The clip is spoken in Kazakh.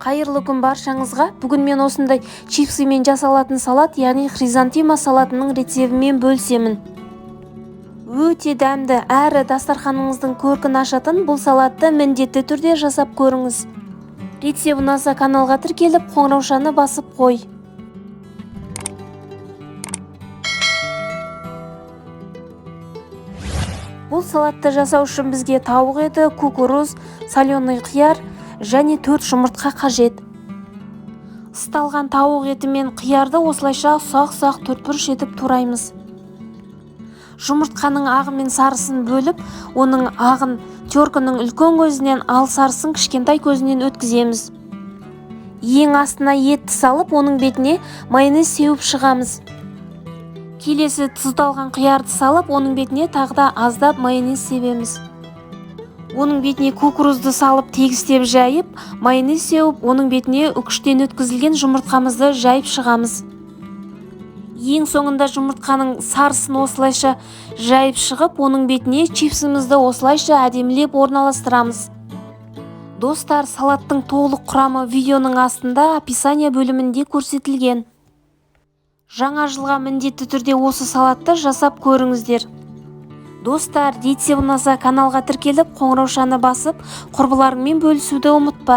Қайырлы күн баршаңызға. Бүгін мен осындай чипсымен жасалатын салат, яғни хризантема салатының рецебімен бөлісемін. Өте дәмді әрі дастарханыңыздың көркін ашатын бұл салатты міндетті түрде жасап көріңіз. Рецеп ұнаса каналға тіркеліп, қоңыраушаны басып қой. Бұл салатты жасау үшін бізге тауық еті, кукуруз, соленый қияр және 4 жұмыртқа қажет. Ысталған тауық еті мен қиярды осылайша ұсақ-ұсақ төртбұрыш етіп тураймыз. Жұмыртқаның ағы мен сарысын бөліп, оның ағын теркінің үлкен көзінен, ал сарысын кішкентай көзінен өткіземіз. Ең астына етті салып, оның бетіне майонез сеуіп шығамыз. Келесі тұздалған қиярды салып, оның бетіне тағы да аздап майонез себеміз. Оның бетіне кукурузды салып, тегістеп жайып, майонез сеуіп, оның бетіне үкіштен өткізілген жұмыртқамызды жайып шығамыз. Ең соңында жұмыртқаның сарысын осылайша жайып шығып, оның бетіне чипсімізді осылайша әдемілеп орналастырамыз. Достар, салаттың толық құрамы видеоның астында описание бөлімінде көрсетілген. Жаңа жылға міндетті түрде осы салатты жасап көріңіздер. Достар, рецеп ұнаса каналға тіркеліп, қоңыраушаны басып, құрбыларыңмен бөлісуді ұмытпа.